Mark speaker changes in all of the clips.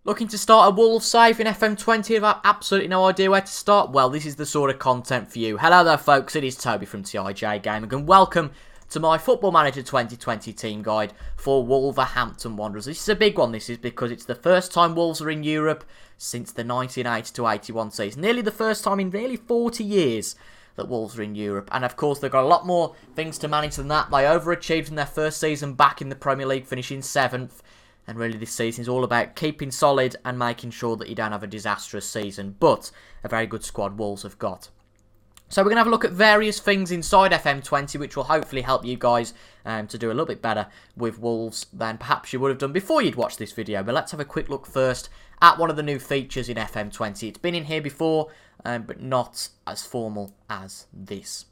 Speaker 1: Looking to start a Wolves save in FM20 and have absolutely no idea where to start? Well, this is the sort of content for you. Hello there, folks. It is Toby from TIJ Gaming, and welcome to my Football Manager 2020 team guide for Wolverhampton Wanderers. This is a big one, this is, because it's the first time Wolves are in Europe since the 1980-81 season. Nearly the first time in nearly 40 years that Wolves are in Europe. And of course, they've got a lot more things to manage than that. They overachieved in their first season back in the Premier League, finishing 7th. And really this season is all about keeping solid and making sure that you don't have a disastrous season. But a very good squad Wolves have got. So we're going to have a look at various things inside FM20, which will hopefully help you guys to do a little bit better with Wolves than perhaps you would have done before you'd watched this video. But let's have a quick look first at one of the new features in FM20. It's been in here before, but not as formal as this.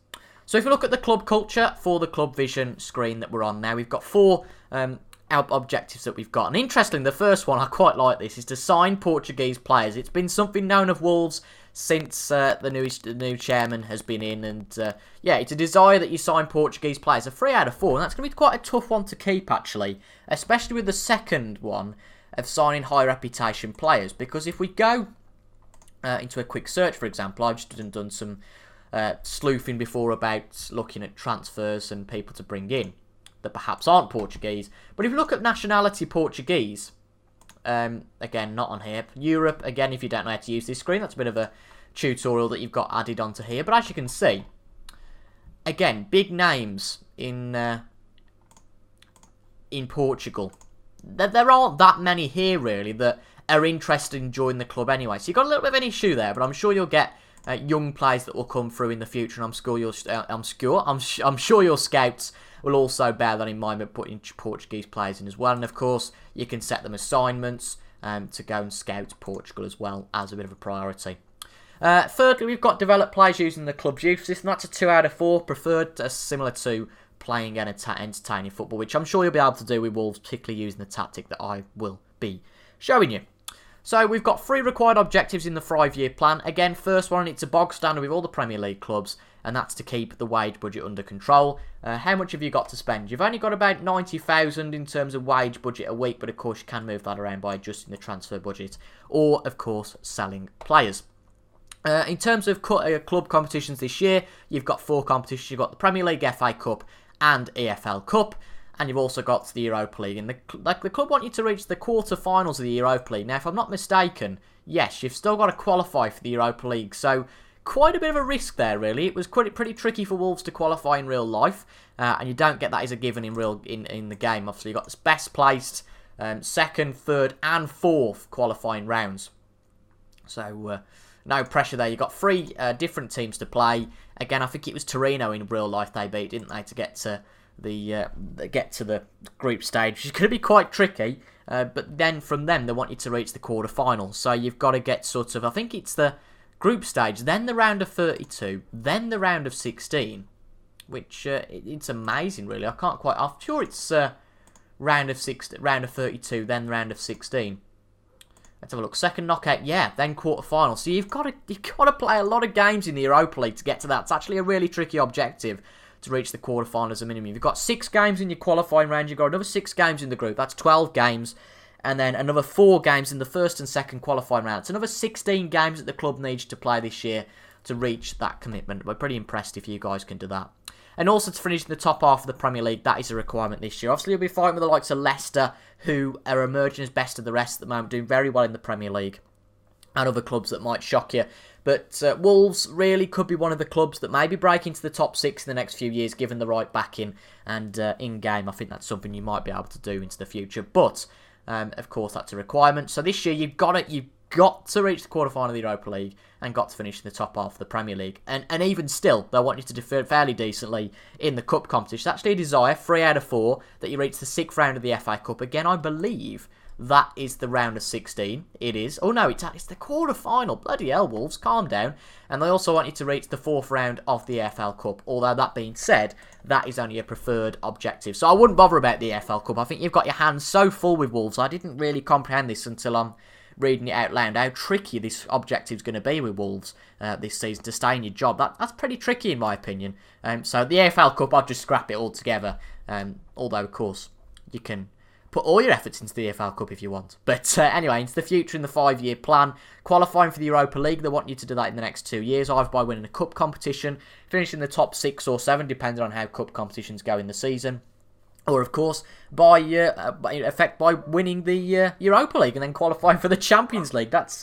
Speaker 1: So if you look at the club culture for the club vision screen that we're on now, we've got four objectives that we've got. And interestingly, the first one, I quite like this, is to sign Portuguese players. It's been something known of Wolves since the new chairman has been in, and yeah, it's a desire that you sign Portuguese players. A 3 out of 4, and that's going to be quite a tough one to keep, actually, especially with the second one of signing high reputation players, because if we go into a quick search, for example, I've just done some sleuthing before about looking at transfers and people to bring in that perhaps aren't Portuguese. But if you look at nationality Portuguese, again, not on here. Europe, again, if you don't know how to use this screen, that's a bit of a tutorial that you've got added onto here. But as you can see, again, big names in Portugal. There aren't that many here, really, that are interested in joining the club anyway. So you've got a little bit of an issue there, but I'm sure you'll get young players that will come through in the future, and I'm sure your scouts will also bear that in mind, but putting Portuguese players in as well. And of course, you can set them assignments to go and scout Portugal as well as a bit of a priority. Thirdly, we've got develop players using the club's youth system. That's a 2 out of 4, preferred, similar to playing and entertaining football, which I'm sure you'll be able to do with Wolves, particularly using the tactic that I will be showing you. So we've got 3 required objectives in the 5-year plan. Again, first one, it's a bog standard with all the Premier League clubs, and that's to keep the wage budget under control. How much have you got to spend? You've only got about 90,000 in terms of wage budget a week, but of course you can move that around by adjusting the transfer budget, or of course selling players. In terms of club competitions this year, you've got 4 competitions. You've got the Premier League, FA Cup and EFL Cup. And you've also got the Europa League. And the club want you to reach the quarter-finals of the Europa League. Now, if I'm not mistaken, yes, you've still got to qualify for the Europa League. So, quite a bit of a risk there, really. It was pretty tricky for Wolves to qualify in real life. And you don't get that as a given in the game. Obviously, you've got the best placed, second, third, and fourth qualifying rounds. So, no pressure there. You've got 3 different teams to play. Again, I think it was Torino in real life they beat, didn't they, to get to the group stage, which is going to be quite tricky, but then from them they want you to reach the quarter-final, so you've got to get sort of, I think it's the group stage, then the round of 32, then the round of 16, which it's amazing, really. I'm sure it's round of 32, then round of 16. Let's have a look. Second knockout, yeah, then quarter-final. So you've got to play a lot of games in the Europa League to get to that. It's actually a really tricky objective to reach the quarterfinals as a minimum. You've got 6 games in your qualifying round. You've got another 6 games in the group. That's 12 games. And then another 4 games in the first and second qualifying round. It's another 16 games that the club needs to play this year to reach that commitment. We're pretty impressed if you guys can do that. And also to finish in the top half of the Premier League, that is a requirement this year. Obviously, you'll be fighting with the likes of Leicester, who are emerging as best of the rest at the moment, doing very well in the Premier League. And other clubs that might shock you. But Wolves really could be one of the clubs that maybe break into the top 6 in the next few years, given the right backing and in-game. I think that's something you might be able to do into the future. But, of course, that's a requirement. So this year, you've got to reach the quarterfinal of the Europa League and got to finish in the top half of the Premier League. And even still, they want you to do fairly decently in the Cup competition. It's actually a desire, 3 out of 4, that you reach the 6th round of the FA Cup. Again, I believe that is the round of 16. It is. Oh no, it's the quarter-final. Bloody hell, Wolves, calm down. And they also want you to reach the 4th round of the EFL Cup. Although, that being said, that is only a preferred objective. So I wouldn't bother about the EFL Cup. I think you've got your hands so full with Wolves. I didn't really comprehend this until I'm reading it out loud, how tricky this objective's going to be with Wolves this season to stay in your job. That's pretty tricky in my opinion. So the AFL Cup, I'll just scrap it all together. Although, of course, you can put all your efforts into the EFL Cup if you want. But anyway, into the future in the 5-year plan. Qualifying for the Europa League, they want you to do that in the next 2 years, either by winning a cup competition, finishing the top 6 or 7, depending on how cup competitions go in the season. Or, of course, by winning the Europa League and then qualifying for the Champions League. That's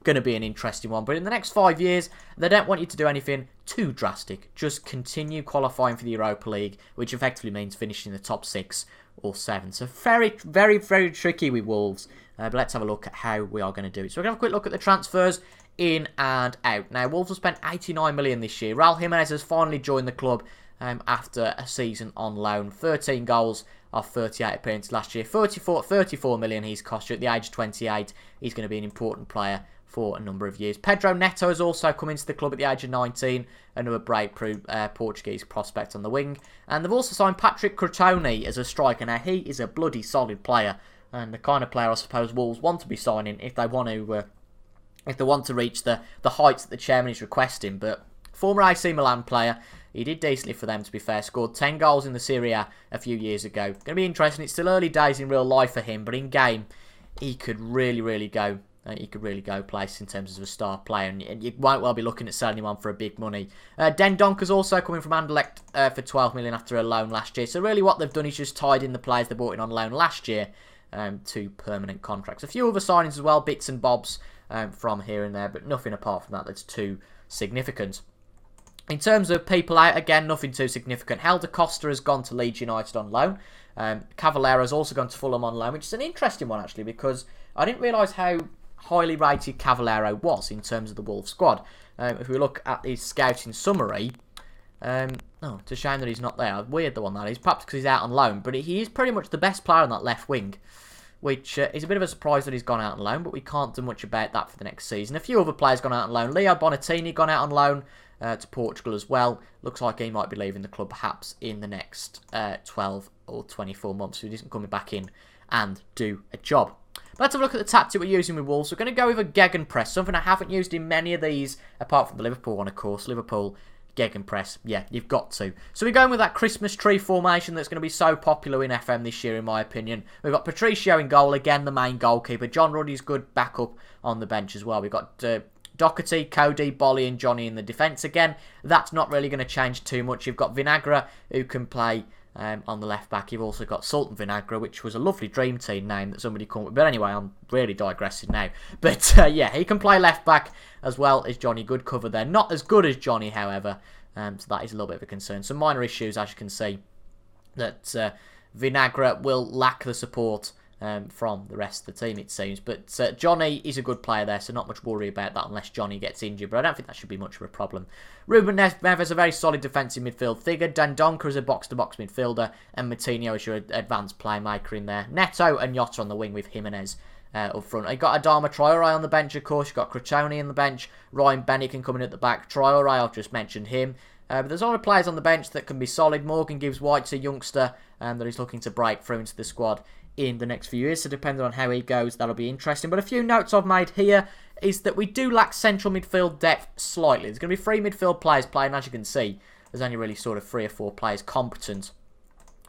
Speaker 1: going to be an interesting one. But in the next 5 years, they don't want you to do anything too drastic. Just continue qualifying for the Europa League, which effectively means finishing the top 6 or 7. So very, very, very tricky with Wolves. But let's have a look at how we are going to do it. So we're going to have a quick look at the transfers in and out. Now, Wolves have spent 89 million this year. Raul Jimenez has finally joined the club after a season on loan. 13 goals off 38 appearances last year. 34 million he's cost you at the age of 28. He's going to be an important player for a number of years. Pedro Neto has also come into the club at the age of 19, another breakthrough Portuguese prospect on the wing. And they've also signed Patrick Crotone as a striker. Now, he is a bloody solid player, and the kind of player I suppose Wolves want to be signing if they want to reach the heights that the chairman is requesting. But former AC Milan player, he did decently for them, to be fair. Scored 10 goals in the Serie A few years ago. Going to be interesting. It's still early days in real life for him, but in game, he could really, really go. He could really go places in terms of a star player, and you won't well be looking at selling him on for a big money. Den Donker's also coming from Anderlecht for 12 million after a loan last year. So really what they've done is just tied in the players they brought in on loan last year to permanent contracts. A few other signings as well, bits and bobs from here and there, but nothing apart from that that's too significant. In terms of people out, again, nothing too significant. Helder Costa has gone to Leeds United on loan. Cavalera's also gone to Fulham on loan, which is an interesting one, actually, because I didn't realise how highly rated Cavallero was in terms of the Wolves squad. If we look at his scouting summary, it's a shame that he's not there. Weird the one that is, perhaps because he's out on loan, but he is pretty much the best player on that left wing, which is a bit of a surprise that he's gone out on loan, but we can't do much about that for the next season. A few other players gone out on loan. Leo Bonatini gone out on loan to Portugal as well. Looks like he might be leaving the club perhaps in the next 12 or 24 months, so he isn't coming back in and do a job. Let's have a look at the tactic we're using with Wolves. We're going to go with a gegenpress, something I haven't used in many of these, apart from the Liverpool one, of course. Liverpool gegenpress, yeah, you've got to. So we're going with that Christmas tree formation that's going to be so popular in FM this year, in my opinion. We've got Patricio in goal, again, the main goalkeeper. John Ruddy's good backup on the bench as well. We've got Doherty, Cody, Bolly and Johnny in the defence. Again, that's not really going to change too much. You've got Vinagre, who can play on the left back. You've also got Sultan Vinagre, which was a lovely dream team name that somebody called. But anyway, I'm really digressing now. But yeah, he can play left back as well as Johnny. Good cover there. Not as good as Johnny, however. So that is a little bit of a concern. Some minor issues, as you can see, that Vinagre will lack the support from the rest of the team, it seems. But Johnny is a good player there, so not much worry about that unless Johnny gets injured. But I don't think that should be much of a problem. Ruben Neves is a very solid defensive midfield figure. Dendoncker is a box-to-box midfielder. And Matinho is your advanced playmaker in there. Neto and Jota on the wing with Jimenez up front. You've got Adama Traore on the bench, of course. You've got Crotone on the bench. Ryan Bennett can come in at the back. Traore, I've just mentioned him. But there's other players on the bench that can be solid. Morgan Gibbs White's a youngster that is looking to break through into the squad in the next few years, so depending on how he goes, that'll be interesting. But a few notes I've made here is that we do lack central midfield depth slightly. There's going to be 3 midfield players playing, as you can see. There's only really sort of 3 or 4 players competent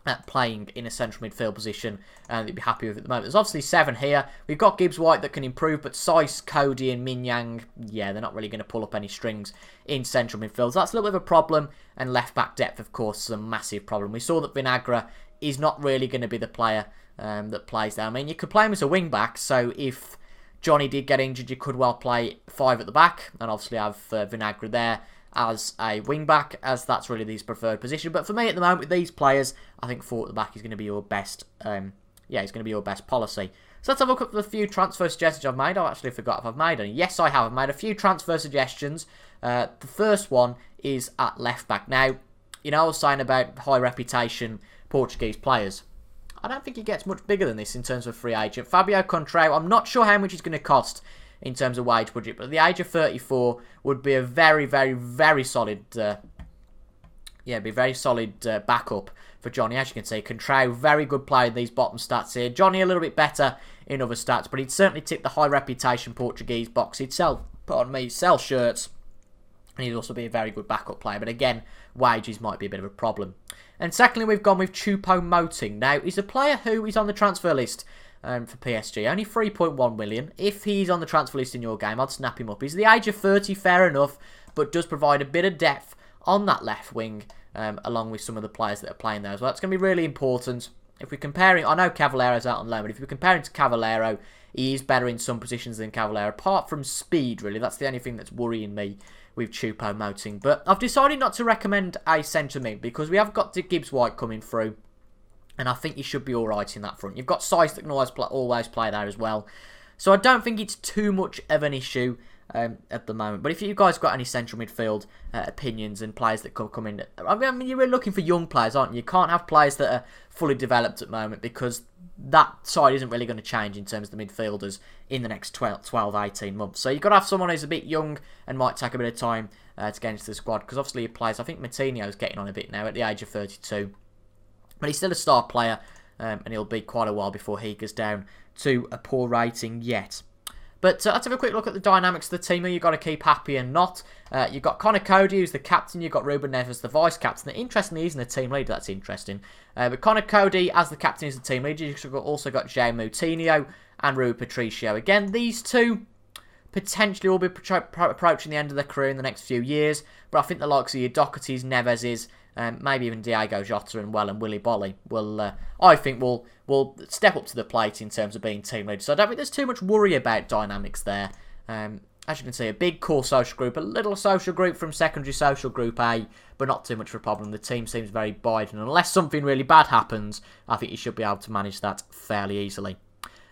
Speaker 1: at playing in a central midfield position that you'd be happy with at the moment. There's obviously 7 here. We've got Gibbs White that can improve, but Saiss, Cody and Minyang, yeah, they're not really going to pull up any strings in central midfield. So that's a little bit of a problem. And left back depth, of course, is a massive problem. We saw that Vinagre is not really going to be the player that plays there. I mean, you could play him as a wing back, so if Johnny did get injured, you could well play 5 at the back, and obviously have Vinagre there as a wing back, as that's really his preferred position. But for me at the moment with these players, I think 4 at the back is going to be your best. He's going to be your best policy. So let's have a look at the few transfer suggestions I've made. I actually forgot if I've made any. Yes, I have. I've made a few transfer suggestions. The first one is at left back. Now, you know, I was saying about high reputation Portuguese players. I don't think he gets much bigger than this in terms of free agent. Fabio Contrao, I'm not sure how much he's going to cost in terms of wage budget, but at the age of 34 would be a very, very, very solid, backup for Johnny. As you can see, Contrao, very good player in these bottom stats here. Johnny a little bit better in other stats, but he'd certainly tick the high reputation Portuguese box. He'd sell shirts And he'd also be a very good backup player. But again, wages might be a bit of a problem. And secondly, we've gone with Choupo-Moting. Now, he's a player who is on the transfer list for PSG. Only 3.1 million. If he's on the transfer list in your game, I'd snap him up. He's the age of 30, fair enough, but does provide a bit of depth on that left wing, along with some of the players that are playing there as well. It's going to be really important. If we're comparing, I know Cavallero's out on loan, but if we're comparing to Cavallero, he is better in some positions than Cavallero. Apart from speed, really, that's the only thing that's worrying me with Choupo-Moting. But I've decided not to recommend a centre mid because we have got Gibbs White coming through, and I think he should be alright in that front. You've got Size that can always play there as well. So I don't think it's too much of an issue at the moment. But if you guys got any central midfield opinions and players that could come in, I mean, you're looking for young players, aren't you? You can't have players that are fully developed at the moment because that side isn't really going to change in terms of the midfielders in the next 12, 18 months. So you've got to have someone who's a bit young and might take a bit of time to get into the squad because obviously he plays, I think Moutinho's getting on a bit now at the age of 32. But he's still a star player and it'll be quite a while before he goes down to a poor rating yet. But let's have a quick look at the dynamics of the team who you've got to keep happy and not. You've got Connor Cody, who's the captain. You've got Ruben Neves, the vice-captain. Interestingly, he's in the team leader. That's interesting. But Connor Cody, as the captain, is the team leader. You've also got Jay Moutinho and Rui Patricio. Again, these two potentially will be approaching the end of their career in the next few years. But I think the likes of your Doherty's, Neves', maybe even Diego Jota and Willy Bolly will, I think, will step up to the plate in terms of being team leaders. So I don't think there's too much worry about dynamics there. As you can see, a big core social group, a little social group from secondary social group A, but not too much of a problem. The team seems very Biden. Unless something really bad happens, I think you should be able to manage that fairly easily.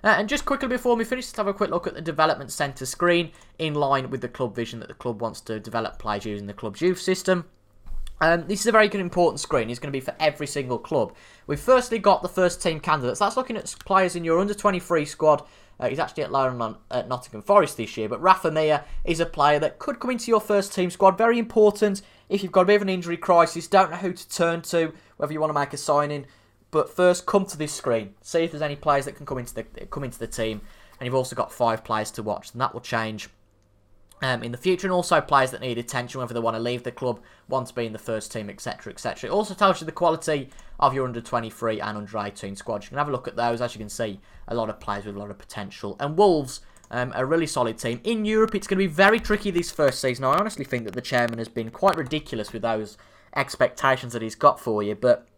Speaker 1: And just quickly before we finish, let's have a quick look at the development centre screen in line with the club vision that the club wants to develop players using the club's youth system. This is a very good important screen. It's going to be for every single club. We've firstly got the first team candidates. That's looking at players in your under-23 squad. He's actually at loan at Nottingham Forest this year. But Rafa Mir is a player that could come into your first team squad. Very important if you've got a bit of an injury crisis. Don't know who to turn to, whether you want to make a signing. But first, come to this screen. See if there's any players that can come into the team. And you've also got 5 players to watch. And that will change in the future, and also players that need attention, whether they want to leave the club, want to be in the first team, etc, etc. It also tells you the quality of your under-23 and under-18 squad. You can have a look at those. As you can see, a lot of players with a lot of potential. And Wolves, a really solid team. In Europe, it's going to be very tricky this first season. I honestly think that the chairman has been quite ridiculous with those expectations that he's got for you, but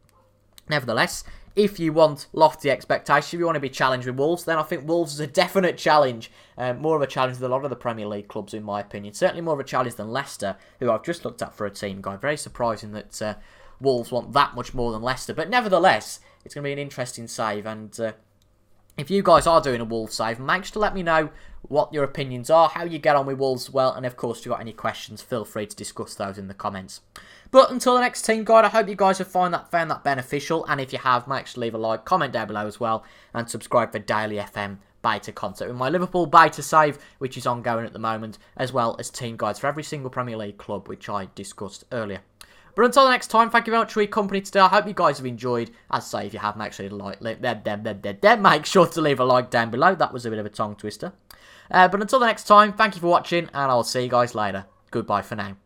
Speaker 1: nevertheless, if you want lofty expectations, if you want to be challenged with Wolves, then I think Wolves is a definite challenge. More of a challenge than a lot of the Premier League clubs, in my opinion. Certainly more of a challenge than Leicester, who I've just looked at for a team guide. Very surprising that Wolves want that much more than Leicester. But nevertheless, it's going to be an interesting save. And if you guys are doing a Wolves save, make sure to let me know what your opinions are, how you get on with Wolves as well. And of course, if you've got any questions, feel free to discuss those in the comments. But until the next team guide, I hope you guys have found that beneficial. And if you have, make sure to leave a like, comment down below as well, and subscribe for daily FM beta content with my Liverpool beta save, which is ongoing at the moment, as well as team guides for every single Premier League club, which I discussed earlier. But until the next time, thank you very much for your company today. I hope you guys have enjoyed. As I say, if you have, make sure to leave a like down below. That was a bit of a tongue twister. But until the next time, thank you for watching, and I'll see you guys later. Goodbye for now.